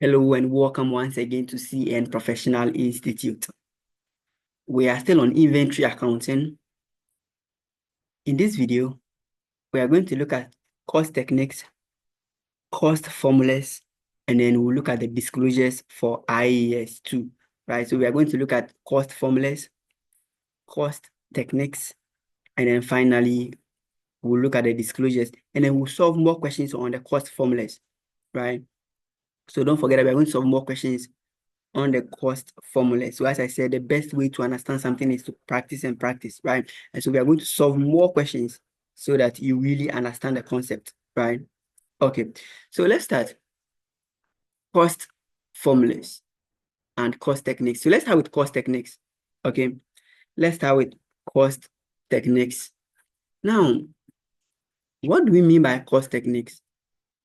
Hello and welcome once again to CN Professional Institute. We are still on inventory accounting. In this video, we are going to look at cost techniques, cost formulas, and then we'll look at the disclosures for IAS 2, right? So we are going to look at cost formulas, cost techniques, and then finally, we'll look at the disclosures, and then we'll solve more questions on the cost formulas, right? So don't forget that we are going to solve more questions on the cost formula. So as I said, the best way to understand something is to practice and practice, right? And so we are going to solve more questions so that you really understand the concept, right? Okay, so let's start. Cost formulas and cost techniques. So let's start with cost techniques. Okay, let's start with cost techniques. Now, what do we mean by cost techniques?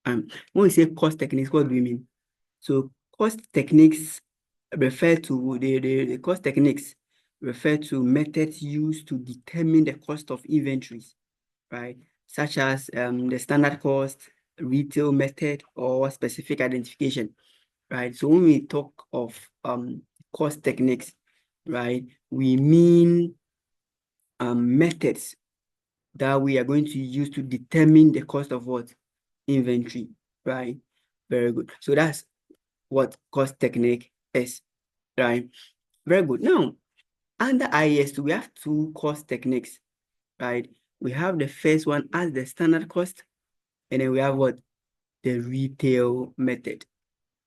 When we say cost techniques, what do we mean? So cost techniques refer to the cost techniques refer to methods used to determine the cost of inventories, right? Such as the standard cost, retail method, or specific identification, right? So when we talk of cost techniques, right, we mean methods that we are going to use to determine the cost of what? Inventory, right? Very good. So that's what cost technique is, right? Very good. Now, under IAS2, we have two cost techniques, right? We have the first one as the standard cost, and then we have what? The retail method.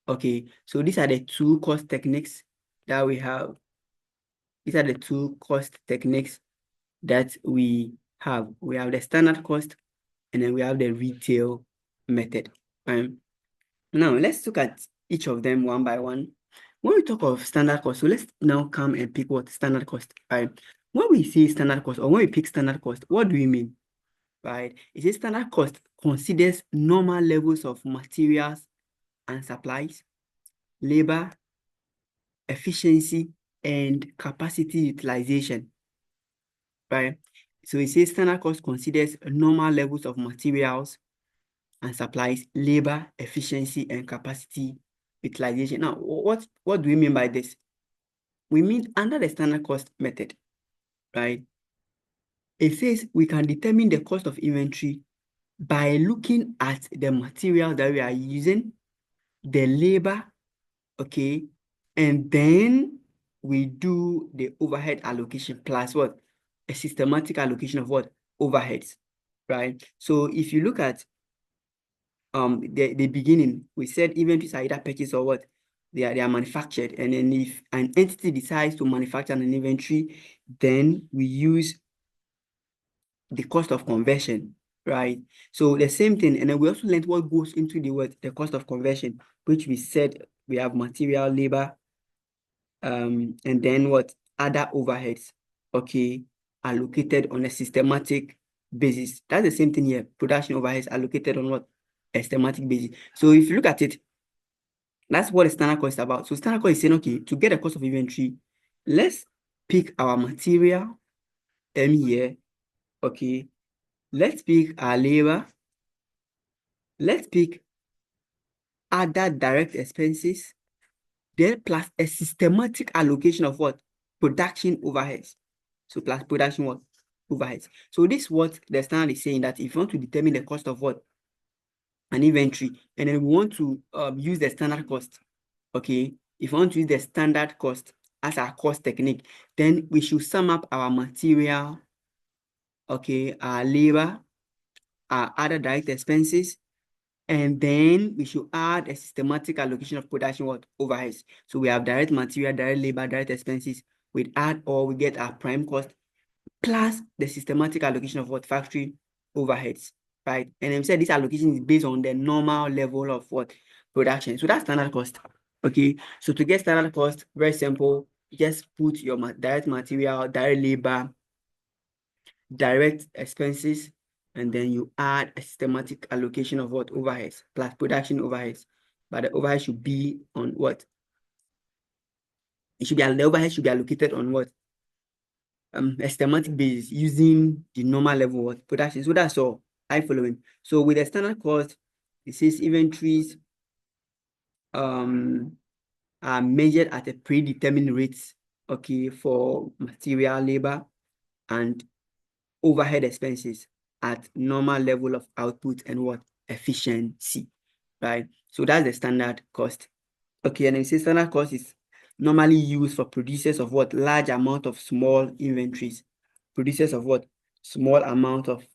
Okay, so these are the two cost techniques that we have. These are the two cost techniques that we have. We have the standard cost, and then we have the retail method. Now, let's look at each of them one by one. When we talk of standard cost, so let's now come and pick what standard cost, right? When we say standard cost or when we pick standard cost, what do we mean, right? It says standard cost considers normal levels of materials and supplies, labor, efficiency, and capacity utilization, right? So it says standard cost considers normal levels of materials and supplies, labor, efficiency, and capacity utilization. Now, what do we mean by this? We mean under the standard cost method, right? It says we can determine the cost of inventory by looking at the material that we are using, the labor, okay, and then we do the overhead allocation plus what? A systematic allocation of what? Overheads, right? So if you look at the beginning, we said inventories are either purchased or what? They are manufactured. And then if an entity decides to manufacture an inventory, then we use the cost of conversion, right? So the same thing, and then we also learned what goes into the cost of conversion, which we said we have material, labor, and then what? Other overheads, okay, allocated on a systematic basis. That's the same thing here. Production overheads allocated on what? A systematic basis. So if you look at it, that's what the standard cost is about. So standard cost is saying, okay, to get the cost of inventory, let's pick our material, M here, okay. Let's pick our labor. Let's pick other direct expenses, then plus a systematic allocation of what? Production overheads. So plus production what? Overheads. So this is what the standard is saying, that if you want to determine the cost of what? An inventory, and then we want to use the standard cost, okay? If we want to use the standard cost as our cost technique, then we should sum up our material, okay, our labor, our other direct expenses, and then we should add a systematic allocation of production what? Overheads. So we have direct material, direct labor, direct expenses. We add or we get our prime cost plus the systematic allocation of what? Factory overheads, right? And then we said this allocation is based on the normal level of what? Production. So that's standard cost. Okay. So to get standard cost, very simple. Just put your direct material, direct labor, direct expenses, and then you add a systematic allocation of what? Overheads plus production overheads. But the overhead should be on what? The overhead should be allocated on what? A systematic basis using the normal level of production. So that's all. I following. So with the standard cost, it says inventories are measured at a predetermined rate, okay, for material, labor, and overhead expenses at normal level of output and what efficiency, right? So that's the standard cost. Okay, and we say standard cost is normally used for producers of what large amount of small inventories, producers of what small amount of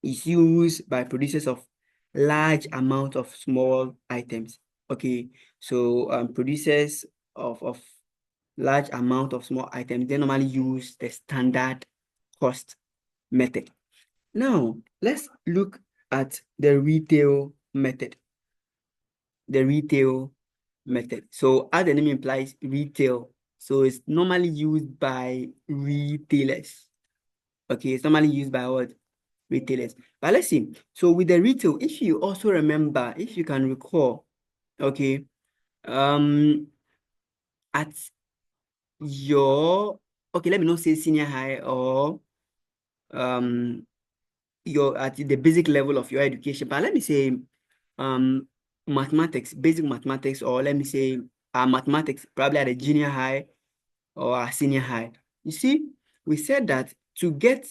is used by producers of large amount of small items. Okay, so producers of large amount of small items, they normally use the standard cost method. Now, let's look at the retail method. The retail method. So as the name implies, retail. So it's normally used by retailers. Okay, it's normally used by what? Retailers. But let's see. So with the retail, if you also remember, if you can recall, okay, at your, okay, let me not say senior high or your at the basic level of your education, but let me say mathematics, basic mathematics, or let me say mathematics, probably at a junior high or a senior high. You see, we said that to get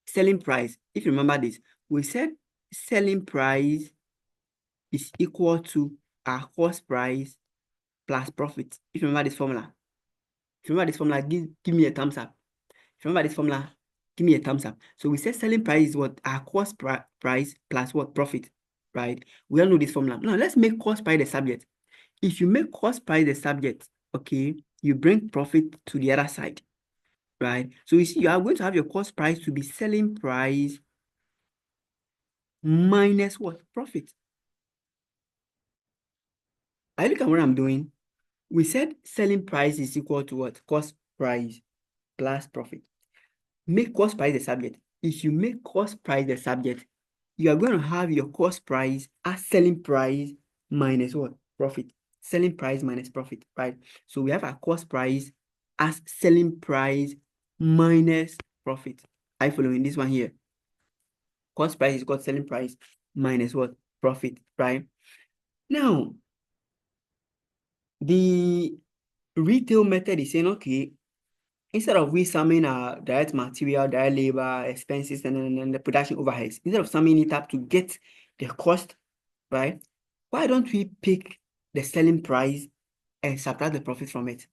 selling price, if you remember this, we said selling price is equal to our cost price plus profit. If you remember this formula, if you remember this formula, give me a thumbs up. If you remember this formula, give me a thumbs up. So we said selling price is what our cost price plus what profit, right? We all know this formula. Now let's make cost price the subject. If you make cost price the subject, okay, you bring profit to the other side, right? So you see, you are going to have your cost price to be selling price minus what? Profit. I look at what I'm doing. We said selling price is equal to what? Cost price plus profit. Make cost price the subject. If you make cost price the subject, you are going to have your cost price as selling price minus what? Profit. Selling price minus profit, right? So we have our cost price as selling price minus profit. Are you following this one here? Cost price is called selling price minus what? Profit, right? Now, the retail method is saying, okay, instead of we summing our direct material, direct labor, expenses, and the production overheads, instead of summing it up to get the cost, right? Why don't we pick the selling price and subtract the profit from it?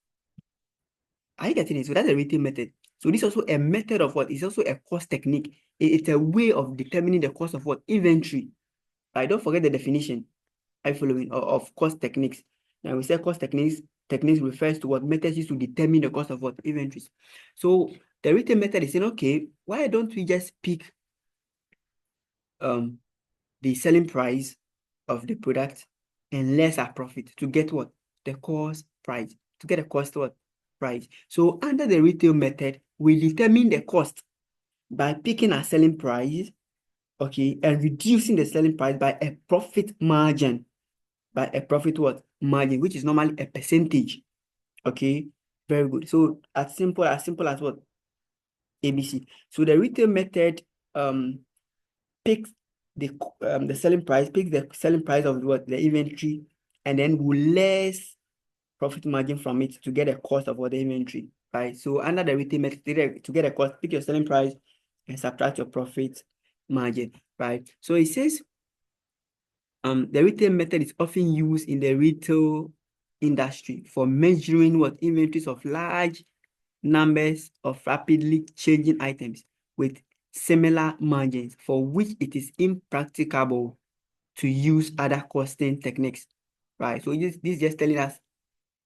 Are you getting it? So that's a retail method. So this is also a method of what? It's also a cost technique. It's a way of determining the cost of what? Inventory. Right? Don't forget the definition. Are you following? Of cost techniques. Now we say cost techniques refers to what methods used to determine the cost of what? Inventories. So the retail method is saying, okay, why don't we just pick the selling price of the product and less our profit to get what? The cost price. To get a cost what? Price. So under the retail method, we determine the cost by picking our selling price, okay, and reducing the selling price by a profit margin. By a profit what? Margin, which is normally a percentage. Okay, very good. So as simple as what? ABC. So the retail method picks the selling price, picks the selling price of what? The inventory, and then will less profit margin from it to get a cost of what? The inventory, right? So under the retail method, to get a cost, pick your selling price and subtract your profit margin, right? So it says the retail method is often used in the retail industry for measuring what? Inventories of large numbers of rapidly changing items with similar margins, for which it is impracticable to use other costing techniques, right? So this is just telling us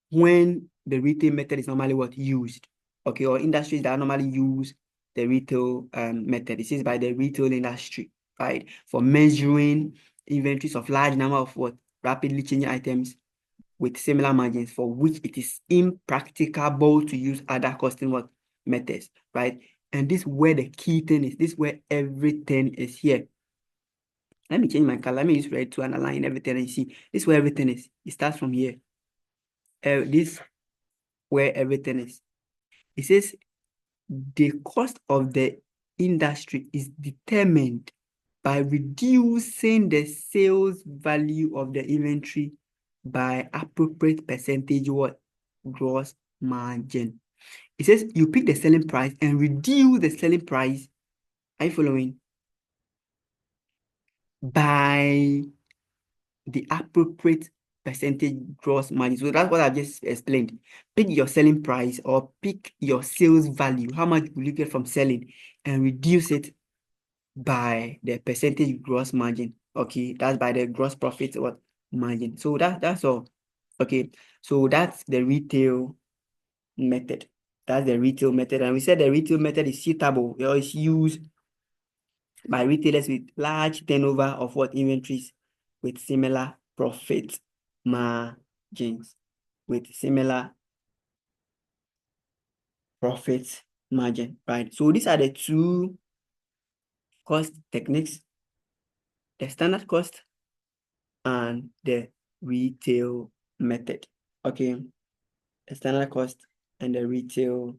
when the retail method is normally what? Used, okay, or industries that normally use the retail method. This is by the retail industry, right? For measuring inventories of large number of what? Rapidly changing items with similar margins, for which it is impracticable to use other costing what? Methods, right? And this is where the key thing is. This is where everything is here. Let me change my color. Let me use red to underline everything, and you see this is where everything is. It starts from here. This where everything is. It says the cost of the industry is determined by reducing the sales value of the inventory by appropriate percentage what? Gross margin. It says you pick the selling price and reduce the selling price. Are you following? By the appropriate percentage gross margin. So that's what I just explained. Pick your selling price or pick your sales value. How much will you get from selling, and reduce it by the percentage gross margin. Okay, that's by the gross profit what margin. So that's all. Okay, so that's the retail method. That's the retail method. And we said the retail method is suitable or is used by retailers with large turnover of what inventories with similar profit margins. With similar profit margin, right? So these are the two cost techniques, the standard cost and the retail method. Okay, the standard cost and the retail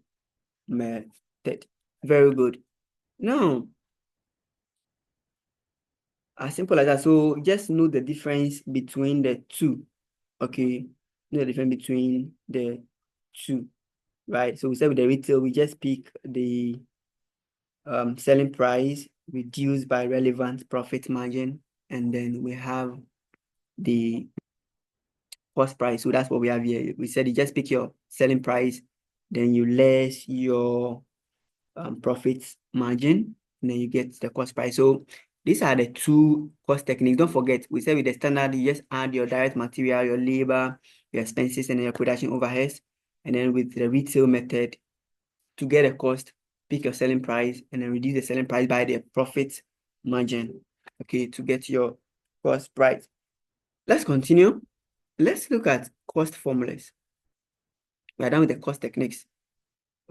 method. Very good. Now, as simple as that. So just know the difference between the two. Okay, know the difference between the two, right? So we said with the retail, we just pick the selling price reduced by relevant profit margin, and then we have the cost price. So that's what we have here. We said you just pick your selling price, then you less your profit margin, and then you get the cost price. So these are the two cost techniques. Don't forget, we said with the standard, you just add your direct material, your labor, your expenses, and your production overheads. And then with the retail method, to get a cost, pick your selling price, and then reduce the selling price by the profit margin, okay, to get your cost price. Let's continue. Let's look at cost formulas. We are done with the cost techniques,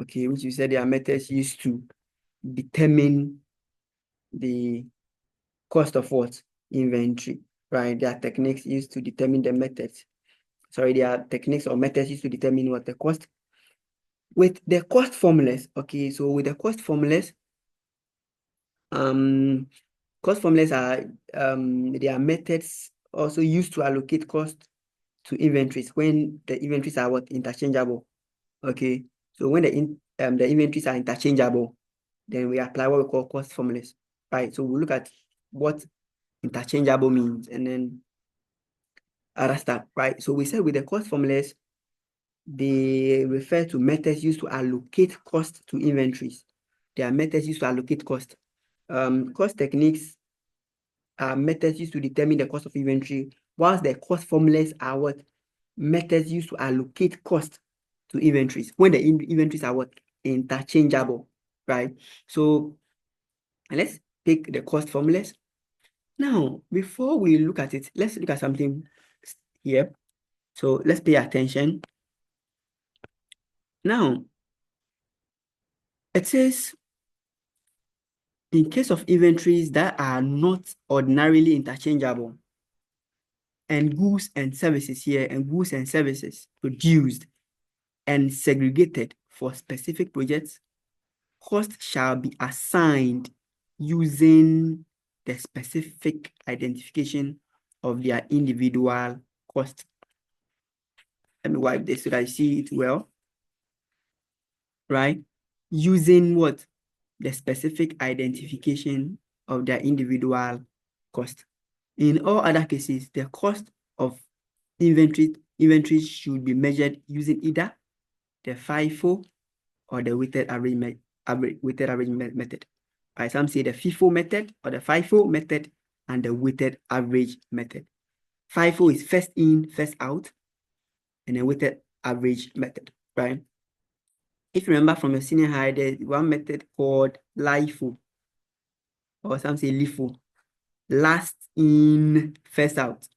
okay, which you said there are methods used to determine the cost of what? Inventory, right? There are techniques used to determine the methods. Sorry, there are techniques or methods used to determine what the cost. With the cost formulas, okay, so with the cost formulas, cost formulas are there are methods also used to allocate cost to inventories when the inventories are what? Interchangeable. Okay, so when the inventories are interchangeable, then we apply what we call cost formulas, right? So we look at what interchangeable means and then other stuff, right? So we said with the cost formulas, they refer to methods used to allocate cost to inventories. They are methods used to allocate cost. Cost techniques are methods used to determine the cost of inventory, whilst the cost formulas are what? Methods used to allocate cost to inventories when the inventories are what? Interchangeable, right? So let's take the cost formulas. Now, before we look at it, let's look at something here. So let's pay attention. Now, it says, in case of inventories that are not ordinarily interchangeable, and goods and services here, and goods and services produced and segregated for specific projects, cost shall be assigned using the specific identification of their individual cost. Let me wipe this so that I see it well, right? Using what? The specific identification of their individual cost. In all other cases, the cost of inventory should be measured using either the FIFO or the weighted average method. Right, some say the FIFO method or the FIFO method and the weighted average method. FIFO is first in, first out, and the weighted average method, right? If you remember from your senior high, there's one method called LIFO, or some say LIFO, last in, first out,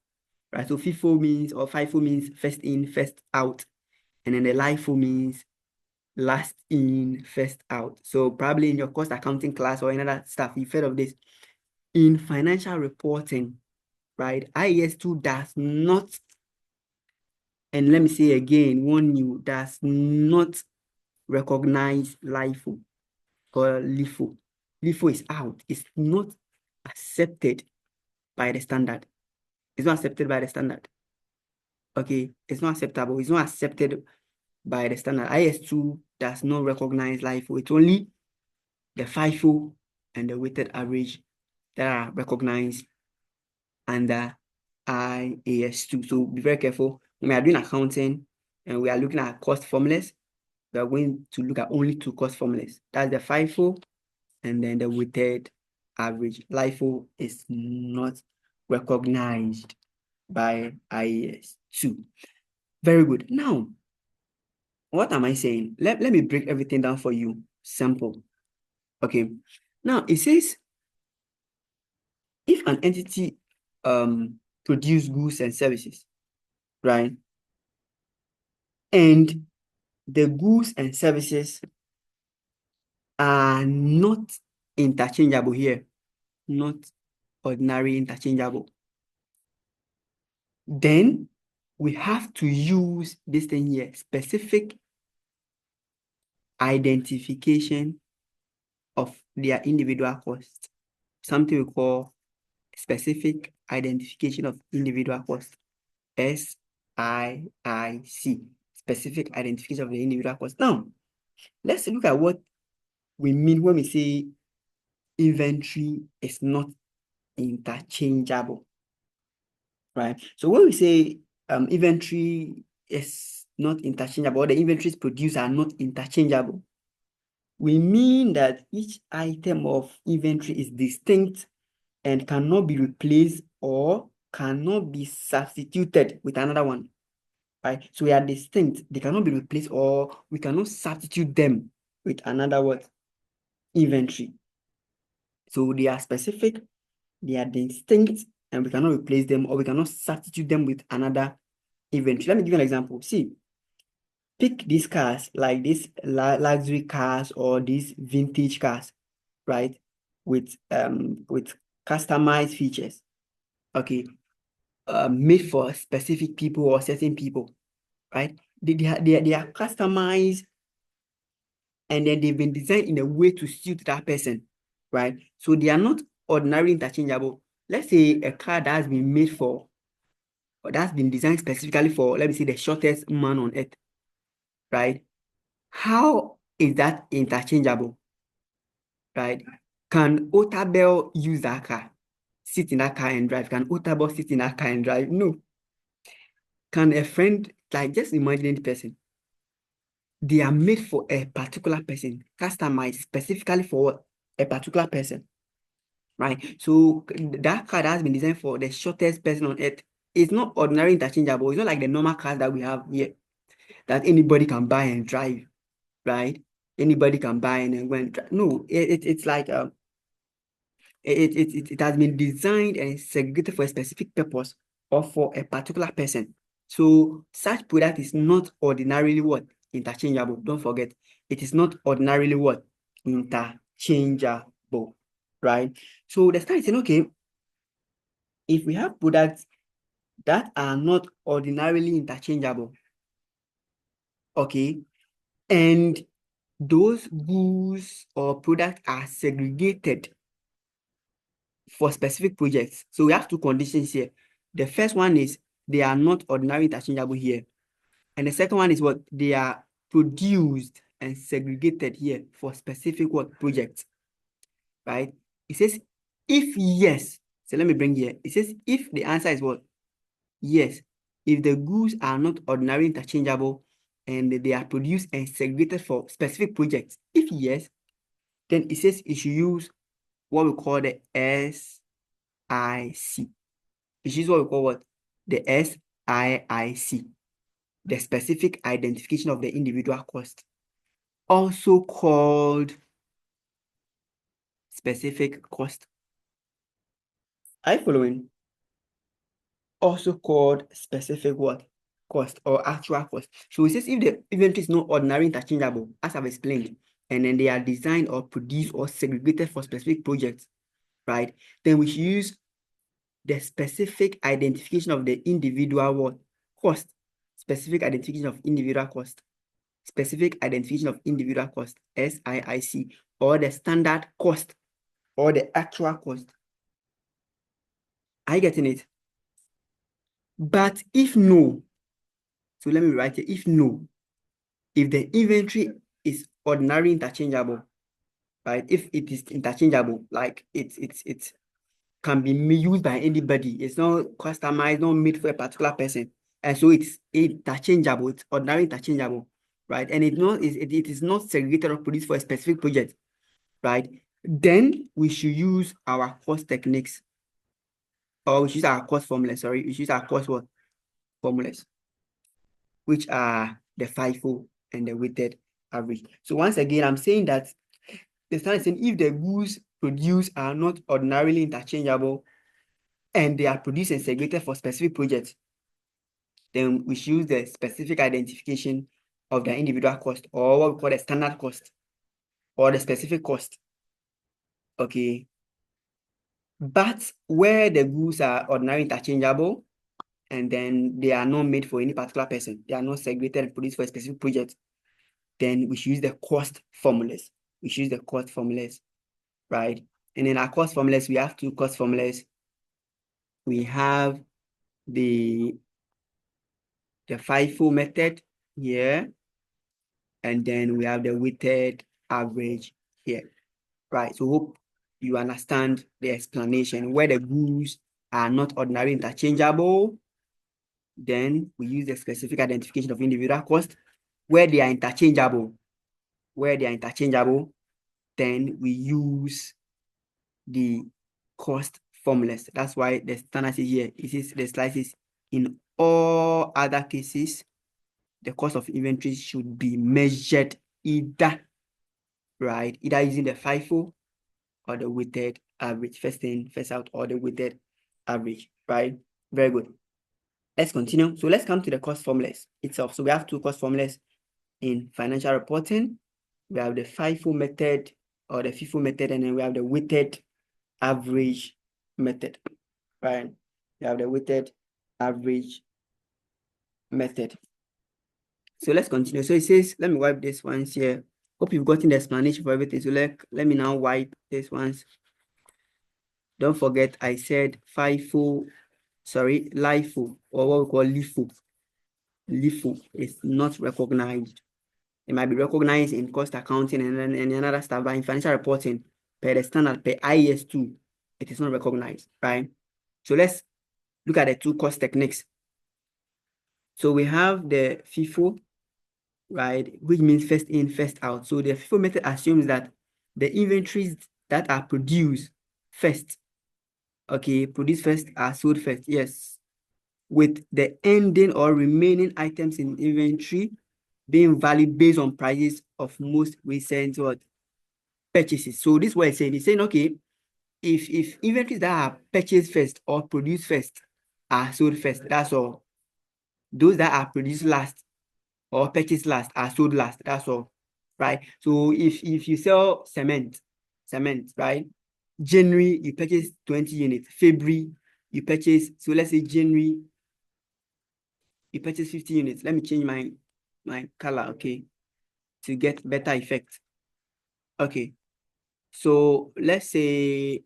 right? So FIFO means, or FIFO means first in, first out, and then the LIFO means last in, first out. So probably in your cost accounting class or another stuff, you've heard of this. In financial reporting, right, IES2 does not, and let me say again, warn you, does not recognize LIFO or LIFO. LIFO is out. It's not accepted by the standard. It's not accepted by the standard. Okay, it's not acceptable. It's not accepted by the standard. IS2 does not recognize LIFO. It's only the FIFO and the weighted average that are recognized under IAS2. So be very careful. When we are doing accounting and we are looking at cost formulas, we are going to look at only two cost formulas. That's the FIFO and then the weighted average. LIFO is not recognized by IAS2. Very good. Now, what am I saying? Let me break everything down for you. Simple. Okay. Now, it says if an entity produce goods and services, right? And the goods and services are not interchangeable here, not ordinary interchangeable, then we have to use this thing here, specific identification of their individual cost, something we call specific identification of individual cost, SIIC, specific identification of the individual cost. Now, let's look at what we mean when we say inventory is not interchangeable, right? So when we say inventory is not interchangeable, or the inventories produced are not interchangeable, we mean that each item of inventory is distinct and cannot be replaced or cannot be substituted with another one, right? So we are distinct, they cannot be replaced or we cannot substitute them with another what? Inventory. So they are specific, they are distinct, and we cannot replace them or we cannot substitute them with another inventory. Let me give you an example. See, pick these cars, like these luxury cars or these vintage cars, right? With customized features. Okay. Made for specific people or certain people, right? They are customized and then they've been designed in a way to suit that person, right? So they are not ordinarily interchangeable. Let's say a car that has been made for, or that's been designed specifically for, let me say, the shortest man on earth, right? How is that interchangeable, right? Can Otabel use that car, sit in that car and drive? Can Otabel sit in that car and drive? No. Can a friend, like just imagine the person, they are made for a particular person, customized specifically for a particular person, right? So that car that has been designed for the shortest person on earth is not ordinary interchangeable. It's not like the normal cars that we have here that anybody can buy and drive, right? Anybody can buy and then go and drive. No, it's like it has been designed and segregated for a specific purpose or for a particular person. So such product is not ordinarily what? Interchangeable. Don't forget, it is not ordinarily what? Interchangeable, right? So the start is saying, okay, if we have products that are not ordinarily interchangeable, okay, and those goods or products are segregated for specific projects. So we have two conditions here. The first one is they are not ordinarily interchangeable here. And the second one is what? They are produced and segregated here for specific what? Projects, right? It says, if yes, so let me bring here. It says, if the answer is what? Yes. If the goods are not ordinarily interchangeable and they are produced and segregated for specific projects, if yes, then it says you should use what we call the SIC. Which is what we call what? The SIIC, the specific identification of the individual cost, also called specific cost. Are you following? Also called specific what? Cost or actual cost. So it says if the inventory is not ordinary interchangeable, as I've explained, and then they are designed or produced or segregated for specific projects, right? Then we should use the specific identification of the individual what? Cost. Specific identification of individual cost. Specific identification of individual cost, SIIC, or the standard cost, or the actual cost. Are you getting it? But if no, so let me write it. If no, if the inventory is ordinary interchangeable, right? If it is interchangeable, like it can be used by anybody. It's not customized, not made for a particular person. And so it's interchangeable, it's ordinary interchangeable, right? And it is not segregated or produced for a specific project, right? Then we should use our cost techniques, or we should use our cost formulas, sorry, we should use our cost what? Formulas, which are the FIFO and the weighted average. So once again, I'm saying that the standard is saying if the goods produced are not ordinarily interchangeable and they are produced and segregated for specific projects, then we should use the specific identification of the individual cost, or what we call the standard cost or the specific cost. Okay. But where the goods are ordinarily interchangeable and then they are not made for any particular person, they are not segregated and produced for a specific project, then we should use the cost formulas. We should use the cost formulas, right? And in our cost formulas, we have two cost formulas. We have the FIFO method here, and then we have the weighted average here, right? So hope you understand the explanation. Where the goods are not ordinarily interchangeable, then we use the specific identification of individual cost. Where they are interchangeable, then we use the cost formulas. That's why the standard is here. It is the slices. In all other cases, the cost of inventory should be measured either using the FIFO or the weighted average, first in, first out, or the weighted average, right? Very good. Let's continue. So let's come to the cost formulas itself. So we have two cost formulas in financial reporting. We have the FIFO method or the FIFO method, and then we have the weighted average method, right? We have the weighted average method. So let's continue. So it says, let me wipe this once here. Hope you've gotten the explanation for everything. So let me now wipe this once. Don't forget, I said FIFO, sorry, LIFO, or what we call LIFO. LIFO is not recognized. It might be recognized in cost accounting and then any other stuff, but in financial reporting, per the standard, per IES2, it is not recognized, right? So let's look at the two cost techniques. So we have the FIFO, right, which means first in, first out. So the FIFO method assumes that the inventories that are produced first, okay, produced first are sold first, yes, with the ending or remaining items in inventory being valued based on prices of most recent purchases. So this is what it's saying. It's saying, okay, if inventories that are purchased first or produced first are sold first, that's all. Those that are produced last or purchased last are sold last, that's all, right? So if you sell cement, right? January, you purchase 20 units. February, you purchase, so let's say January, you purchase 50 units. Let me change my color, okay, to get better effect. Okay, so let's say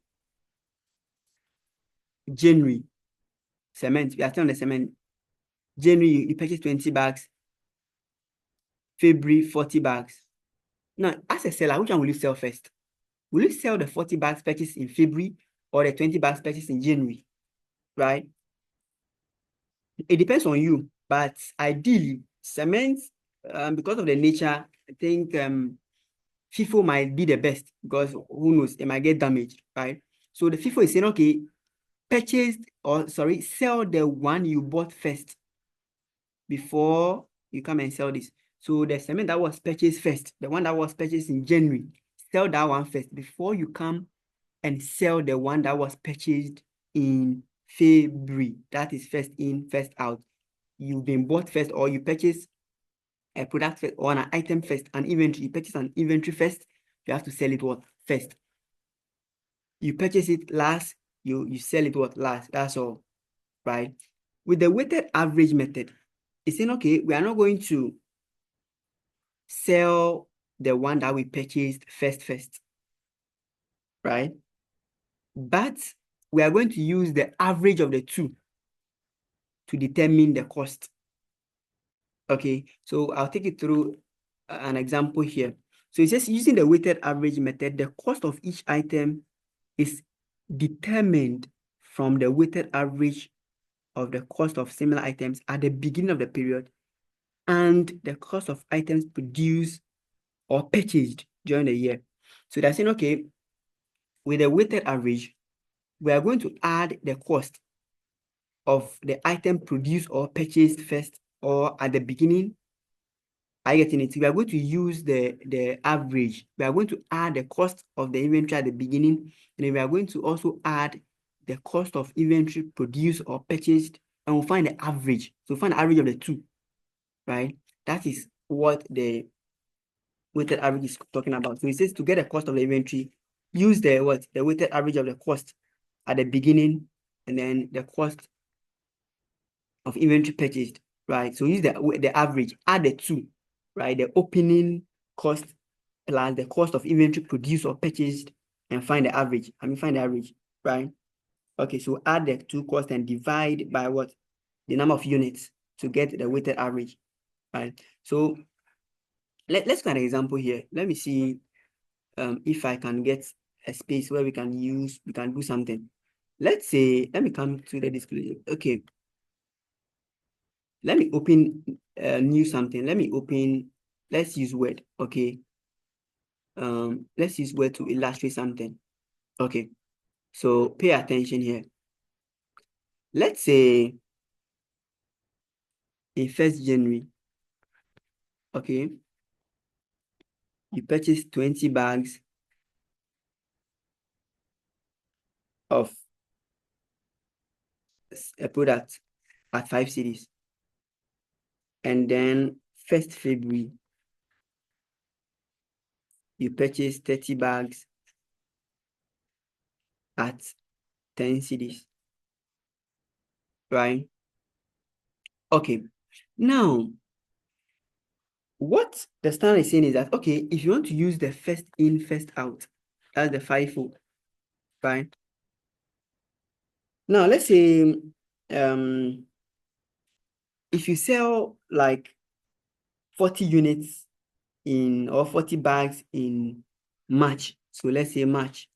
January, cement, we are still on the cement. January, you purchase 20 bags. February, 40 bags. Now, as a seller, which one will you sell first? Will you sell the 40 bags purchased in February or the 20 bags purchased in January, right? It depends on you, but ideally, cement, because of the nature, I think FIFO might be the best because who knows, it might get damaged, right? So the FIFO is saying, okay, sell the one you bought first before you come and sell this. So the cement that was purchased first, the one that was purchased in January, sell that one first before you come and sell the one that was purchased in February. That is first in, first out. You've been bought first, or you purchase a product first, or an item first, an inventory. You purchase an inventory first, you have to sell it what? First. You purchase it last, you sell it what? Last. That's all, right? With the weighted average method, it's saying, okay, we are not going to sell the one that we purchased first, right? But we are going to use the average of the two to determine the cost. Okay, so I'll take you through an example here. So it says using the weighted average method, the cost of each item is determined from the weighted average of the cost of similar items at the beginning of the period and the cost of items produced or purchased during the year. So they're saying, okay, with a weighted average, we are going to add the cost of the item produced or purchased first or at the beginning. Are you getting it? We are going to use the average. We are going to add the cost of the inventory at the beginning, and then we are going to also add the cost of inventory produced or purchased, and we'll find the average. So find the average of the two, right? That is what the weighted average is talking about. So it says to get the cost of the inventory, use the what? The weighted average of the cost at the beginning, and then the cost of inventory purchased, right? So use the average, add the two, right? The opening cost plus the cost of inventory produced or purchased, and find the average. Find the average, right? Okay, so add the two costs and divide by what? The number of units to get the weighted average, right? So let's get an example here. Let me see if I can get a space where we can do something. Let's say, let me come to the disclosure. Okay, let me open new something. Let's use Word. Okay. Let's use Word to illustrate something. Okay. So pay attention here. Let's say in 1st January, okay, you purchase 20 bags of a product at 5 cedis. And then 1st February, you purchase 30 bags at 10 cedis. Right? Okay. Now, what the standard is saying is that, okay, if you want to use the first in, first out, that's the FIFO, right? Now, let's say if you sell like 40 units or 40 bags in March, so let's say March,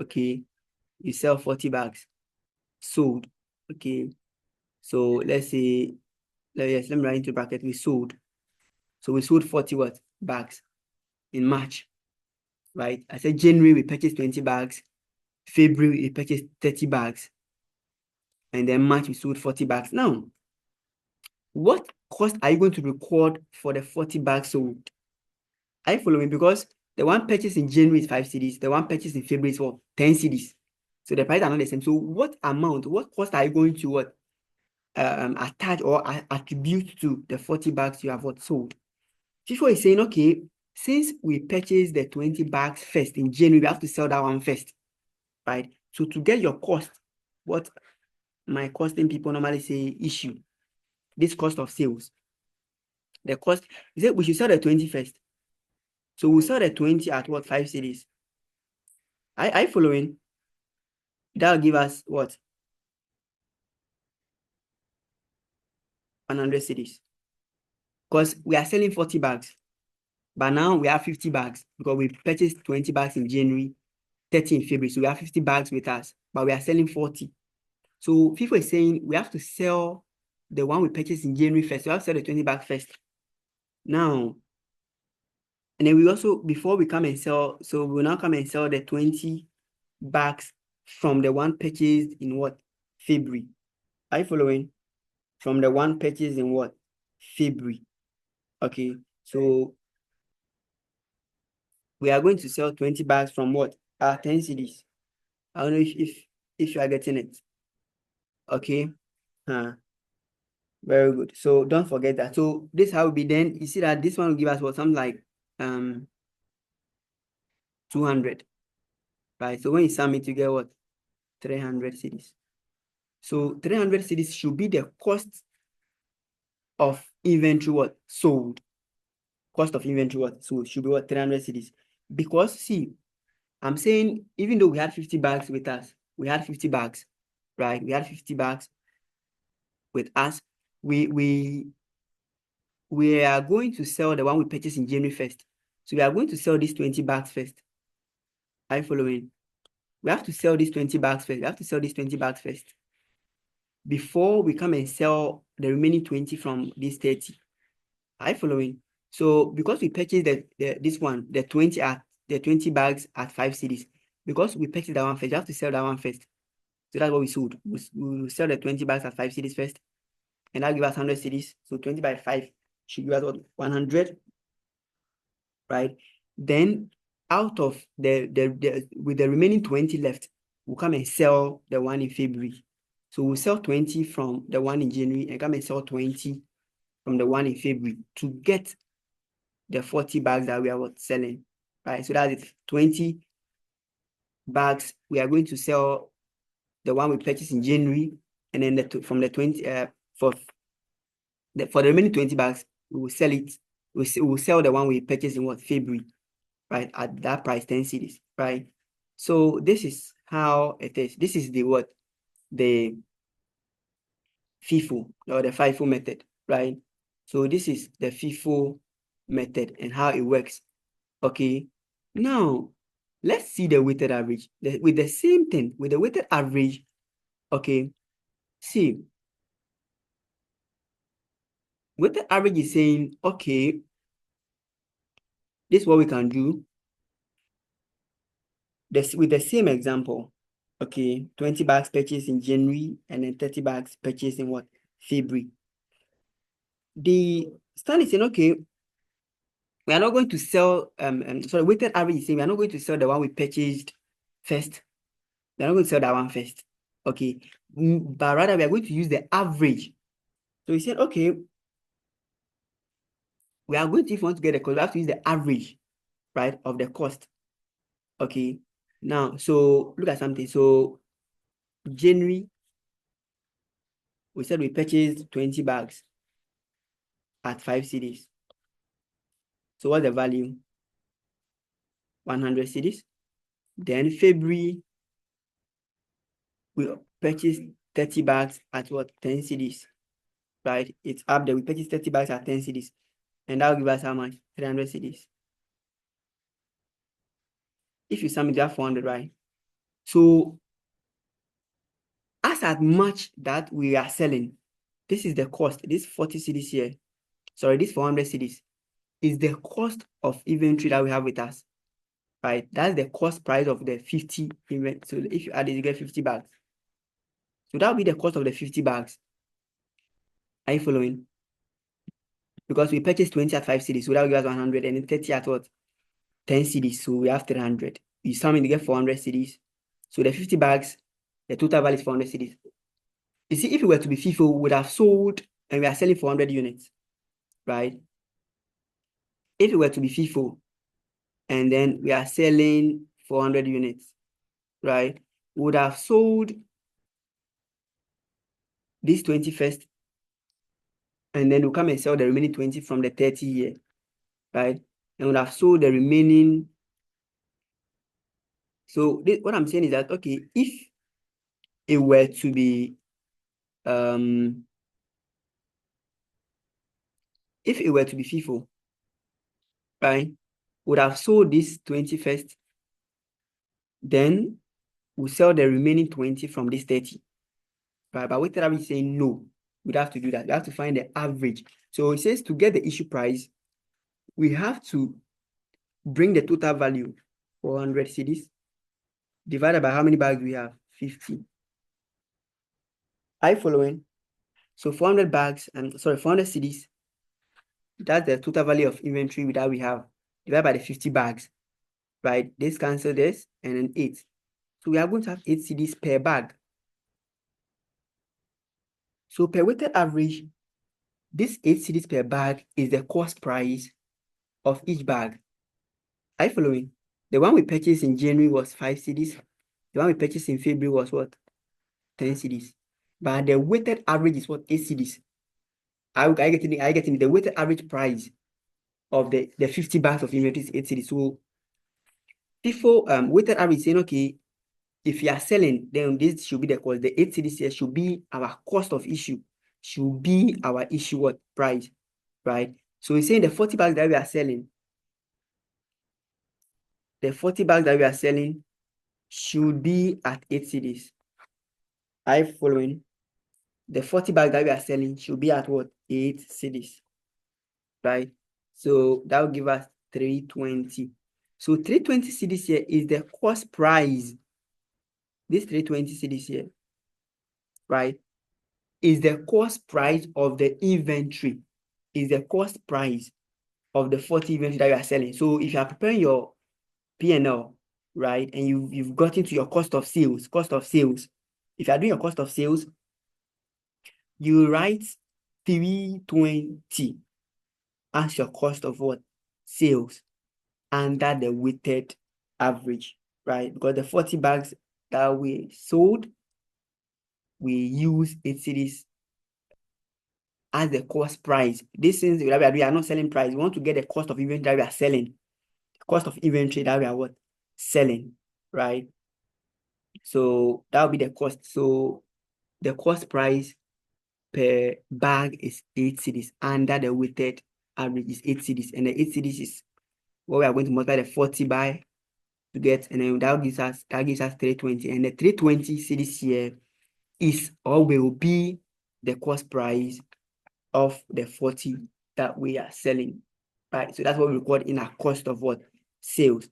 okay, you sell 40 bags, sold, okay, so let's say, yes, let me write into bracket, we sold. So we sold 40 what? Bags in March, right? I said January, we purchased 20 bags. February, we purchased 30 bags. And then March, we sold 40 bags. Now, what cost are you going to record for the 40 bags sold? Are you following? Because the one purchased in January is 5 cedis. The one purchased in February is what? 10 cedis. So the price are not the same. So what cost are you going to what? Attach or attribute to the 40 bags you have what sold? Fifo is saying, okay, since we purchased the 20 bags first in January, we have to sell that one first, right? So to get your cost, what my costing people normally say issue, this cost of sales. The cost, he said we should sell the 20 first. So we'll sell the 20 at what? 5 cedis. Are you following? That'll give us what? 100 cedis. Because we are selling 40 bags. But now we have 50 bags because we purchased 20 bags in January, 30 in February. So we have 50 bags with us, but we are selling 40. So Fifo is saying we have to sell the one we purchased in January first. So we have to sell the 20 bags first. Now, and then we also, before we come and sell, so we'll now come and sell the 20 bags from the one purchased in what? February. Are you following? From the one purchased in what? February. Okay, so we are going to sell 20 bags from what? 10 cedis. I don't know if you are getting it. Okay. Very good. So don't forget that. So this how will be then. You see that this one will give us what? Something like 200. Right. So when you sum it, you get what? 300 cedis. So 300 cedis should be the cost of inventory what? Sold. Cost of inventory what? So it should be what? 300 cedis. Because see, I'm saying even though we had 50 bags with us, we had 50 bags, right? We had 50 bags with us. We are going to sell the one we purchased in January first. So we are going to sell these 20 bags first. Are you following? We have to sell these 20 bags first. We have to sell these 20 bags first before we come and sell the remaining 20 from this 30. Are you following? So because we purchased this one, the 20 bags at 5 cedis, because we purchased that one first, you have to sell that one first. So that's what we sold. We will sell the 20 bags at 5 cedis first, and that'll give us 100 cedis. So 20 by 5 should give us what? 100, right? Then out of with the remaining 20 left, we'll come and sell the one in February. So we'll sell 20 from the one in January and come and sell 20 from the one in February to get the 40 bags that we are selling, right? So that's it. 20 bags, we are going to sell the one we purchased in January, and then from the 20 for the remaining 20 bags, we will sell it. We will sell the one we purchased in February, right? At that price, 10 cedis, right? So this is how it is. This is the Fifo or the FIFO method, right? So this is the Fifo method and how it works. Okay. Now let's see the weighted average. With the same thing, with the weighted average, okay. See, weighted average is saying, okay, this is what we can do. With the same example, okay, 20 bags purchased in January and then 30 bags purchased in February. The stand is saying, okay, we are not going to sell, sorry, weighted average is saying we are not going to sell the one we purchased first. We are not going to sell that one first, okay, but rather we are going to use the average. So he said, okay, we are going to, if we want to get the cost, we have to use the average, right, of the cost, okay. Now, so look at something. So January, we said we purchased 20 bags at 5 cedis. So what's the value? 100 cedis. Then February, we purchased 30 bags at 10 cedis, right? It's up there. We purchased 30 bags at 10 cedis. And that will give us how much? 300 cedis. If you sum it, you have 400, right? So as at much that we are selling, this is the cost. This 40 cedis here, sorry, this 400 cedis is the cost of inventory that we have with us, right? That's the cost price of the 50 inventory. So if you add it, you get 50 bags. So that will be the cost of the 50 bags. Are you following? Because we purchased 20 at 5 cedis, so that will give us 100, and then 30 at 10 cedis, so we have 300. You sum it to get 400 cedis. So the 50 bags, the total value is 400 cedis. You see, if it were to be Fifo, we would have sold, and we are selling 400 units, right? If it were to be Fifo, and then we are selling 400 units, right? We would have sold this 20 first, and then we'll come and sell the remaining 20 from the 30 here, right? And we'll have sold the remaining. So what I'm saying is that, okay, if it were to be, Fifo, right, would have sold this 20 first, then we'll sell the remaining 20 from this 30, right? But weighted average is saying no, we'd have to do that. We have to find the average. So it says to get the issue price, we have to bring the total value, 400 cedis, divided by how many bags we have? 50. Are you following? So 400 bags, 400 cedis, that's the total value of inventory that we have, divided by the 50 bags, right? This cancel this, and then 8. So we are going to have 8 cedis per bag. So per weighted average, this 8 cedis per bag is the cost price of each bag. Are you following? The one we purchased in January was 5 cedis. The one we purchased in February was 10 cedis. But the weighted average is 8 cedis. I getting the weighted average price of the 50 bags of inventory is 8 cedis. So FIFO weighted average saying, okay, if you are selling, then this should be the cost. The 8 cedis here should be our cost of issue, should be our issue what price, right? So we're saying the 40 bags that we are selling, the 40 bags that we are selling should be at 8 cedis. Are you following? The 40 bags that we are selling should be at what? 8 cedis, right? So that will give us 320. So 320 cedis here is the cost price. This 320 cedis here, right, is the cost price of the inventory, is the cost price of the 40 inventory that you are selling. So if you are preparing your P&L, right, and you've got into your cost of sales, if you are doing your cost of sales, you write 320 as your cost of what? Sales under the weighted average, right? Because the 40 bags that we sold, we use 8 cedis as the cost price. This things we are not selling price. We want to get the cost of inventory that we are selling. Cost of inventory that we are what? Selling, right? So that will be the cost. So the cost price per bag is 8 cedis under the weighted average is 8 cedis. And the 8 cedis is what we are going to multiply the 40 by to get, and then that gives us 320. And the 320 cedis here is or will be the cost price of the 40 that we are selling, right? So that's what we record in our cost of what? Sales.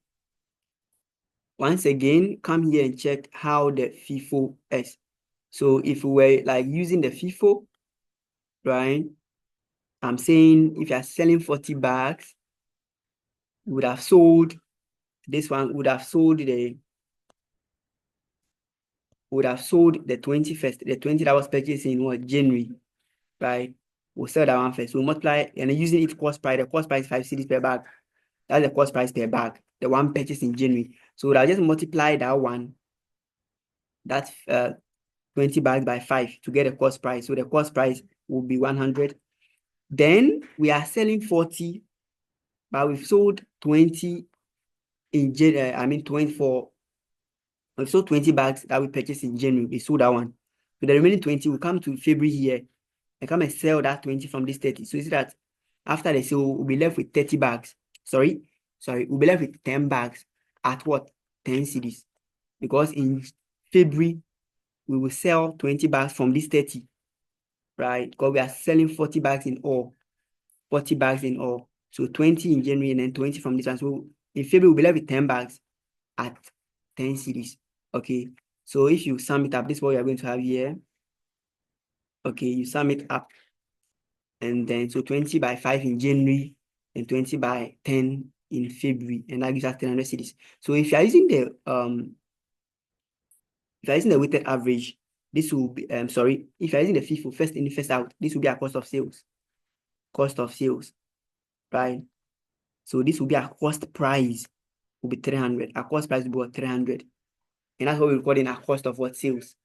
Once again, come here and check how the FIFO is. So if we were like using the FIFO, right? I'm saying if you are selling 40 bags, you would have sold, this one would have sold the 21st, the 20 that was purchased in what? January, right? We'll sell that one first. We'll multiply and then using it cost price. The cost price is 5 cedis per bag. That's the cost price per bag, the one purchased in January. So I'll just multiply that one, that's 20 bags by 5 to get a cost price. So the cost price will be 100. Then we are selling 40, but we've sold 20 in January. 24. We've sold 20 bags that we purchased in January. We sold that one. So the remaining 20 will come to February here and come and sell that 20 from this 30. So you see that after the sale, we'll be left with 30 bags. Sorry, we'll be left with 10 bags at what? 10 cedis. Because in February, we will sell 20 bags from this 30, right? Because we are selling 40 bags in all. 40 bags in all. So 20 in January and then 20 from this one. So in February, we'll be left with 10 bags at 10 cedis. Okay. So if you sum it up, this is what you are going to have here. Okay, you sum it up. And then so 20 by 5 in January and 20 by 10 in February. And that gives us 300 cedis. So if you are using the weighted average, this will be if you're using the FIFO first in, first out, this will be our cost of sales. Cost of sales, right? So this will be our cost price, will be 300. Our cost price will be what? 300. And that's what we record in our cost of what? Sales.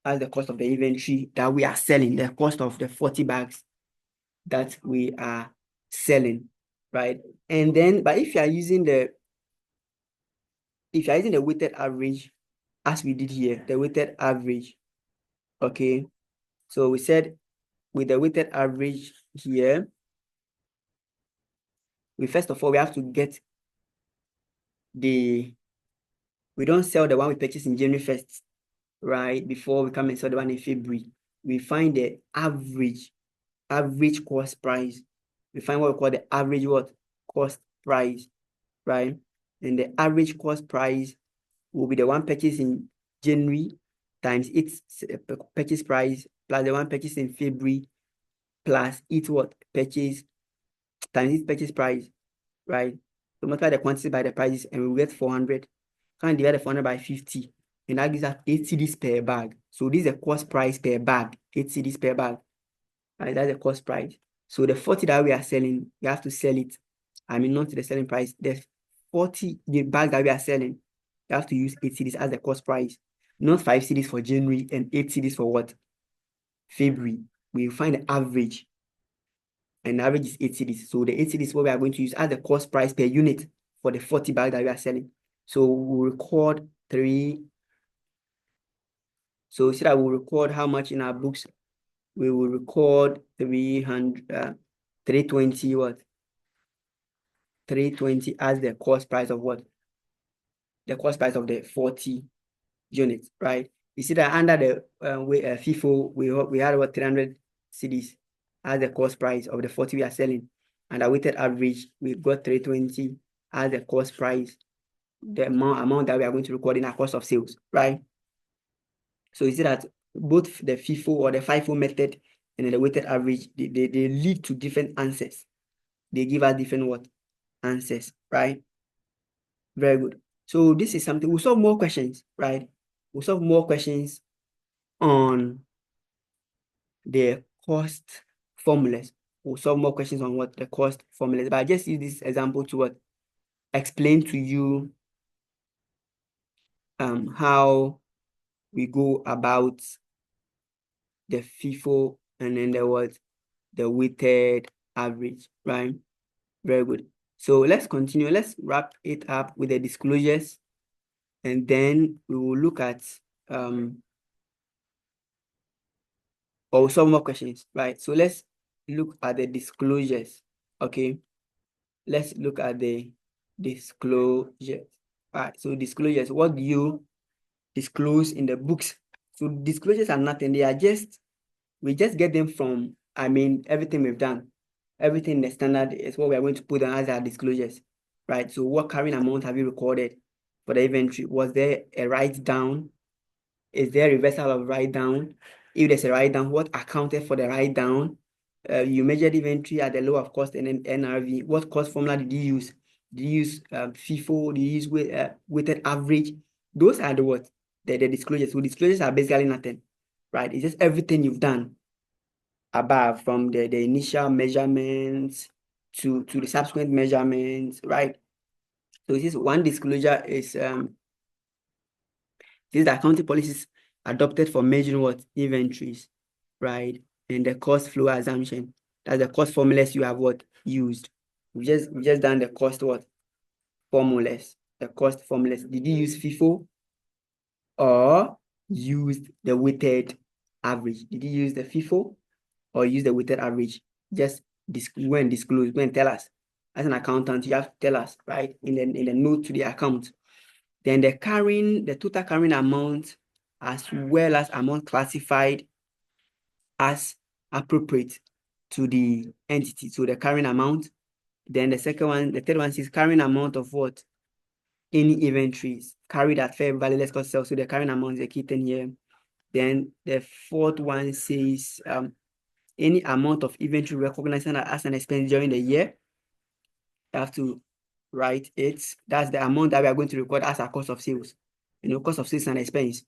That's the cost of the inventory that we are selling, the cost of the 40 bags that we are selling, right? And then, but if you are using the weighted average, as we did here, the weighted average, okay? So we said with the weighted average here, first of all, we have to get we don't sell the one we purchased in January 1st, right? Before we come and sell the one in February. We find the average cost price. We find what we call the average cost price, right? And the average cost price will be the one purchased in January times its purchase price plus the one purchased in February plus its purchase times its purchase price, right? So multiply the quantity by the prices and we will get 400. Can divide the 400 by 50 and that gives us 8 cedis per bag. So this is the cost price per bag, 8 cedis per bag. Right, that's the cost price. So the 40 that we are selling, we have to sell it. Not the selling price. The 40 bags that we are selling, you have to use 8 cedis as the cost price. Not 5 cedis for January and 8 cedis for what? February. We find the average. And the average is 8 cedis. So the 8 cedis is what we are going to use as the cost price per unit for the 40 bags that we are selling. So we'll record 3. So see that we'll record how much in our books. We will record 320 what? 320 as the cost price of what? The cost price of the 40 units, right? You see that under the Fifo, we had what 300 cedis as the cost price of the 40 we are selling, and our weighted average we got 320 as the cost price, the amount that we are going to record in our cost of sales, right? So you see that both the Fifo or the FIFO method and the weighted average, they lead to different answers. They give us different what answers, right? Very good. So this is something we'll solve more questions, right? We'll solve more questions on the cost formulas. We'll solve more questions on what the cost formulas. But I just use this example to what explain to you how we go about the FIFO and then the weighted average, right? Very good. So let's continue. Let's wrap it up with the disclosures, and then we will look at or some more questions, right? So let's look at the disclosures. Okay, let's look at the disclosures. All right, so disclosures, what do you disclose in the books? So disclosures are nothing, they are just, we just get them from, everything we've done. Everything in the standard is what we are going to put on as our disclosures, right? So what carrying amount have you recorded for the inventory? Was there a write down? Is there a reversal of write down? If there's a write down, what accounted for the write down? You measured inventory at the low of cost and then NRV. What cost formula did you use? Did you use FIFO? Did you use weighted average? Those are the what? The disclosures. So disclosures are basically nothing, right? It's just everything you've done above, from the initial measurements to the subsequent measurements, right? So this one disclosure is these are accounting policies adopted for measuring what inventories, right? And the cost flow assumption. That's the cost formulas you have what used. We just done the cost what formulas. The cost formulas. Did you use FIFO or used the weighted average? Did you use the FIFO or use the weighted average? Just go and disclose. Go and tell us. As an accountant, you have to tell us, right? In the note to the account. Then the total carrying amount, as well as amount classified as appropriate to the entity. So the carrying amount. Then the third one is carrying amount of what? Any inventories carried at fair value, let's call sales. So the carrying amount is a key thing here. Then the fourth one says any amount of inventory recognized as an expense during the year. You have to write it. That's the amount that we are going to record as our cost of sales. Cost of sales is an expense.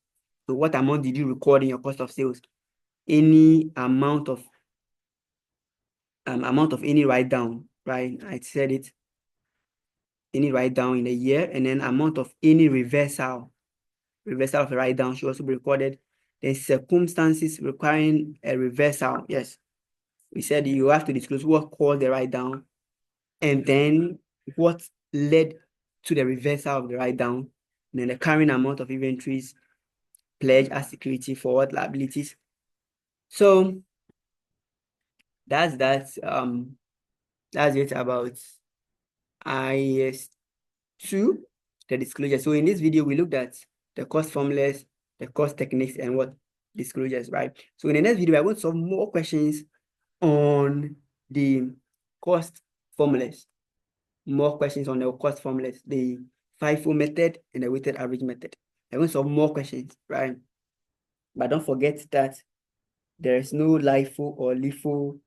So what amount did you record in your cost of sales? Any amount of any write down, right? I said it. Any write down in a year, and then amount of any reversal of a write down should also be recorded. Then circumstances requiring a reversal. Yes, we said you have to disclose what caused the write down, and then what led to the reversal of the write down, and then the carrying amount of inventories pledged as security for what liabilities. So that's it about IS2, the disclosure. So in this video, we looked at the cost formulas, the cost techniques, and what disclosures, right? So in the next video, we're going to solve more questions on the cost formulas. More questions on the cost formulas, the FIFO method and the weighted average method. I'm going to solve more questions, right? But don't forget that there is no LIFO or LIFO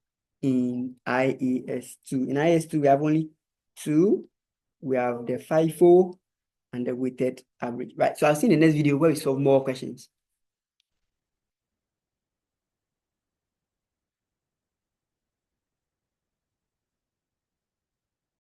in IAS2. In IAS2, we have only two. We have the FIFO and the weighted average, right? So I'll see in the next video where we solve more questions.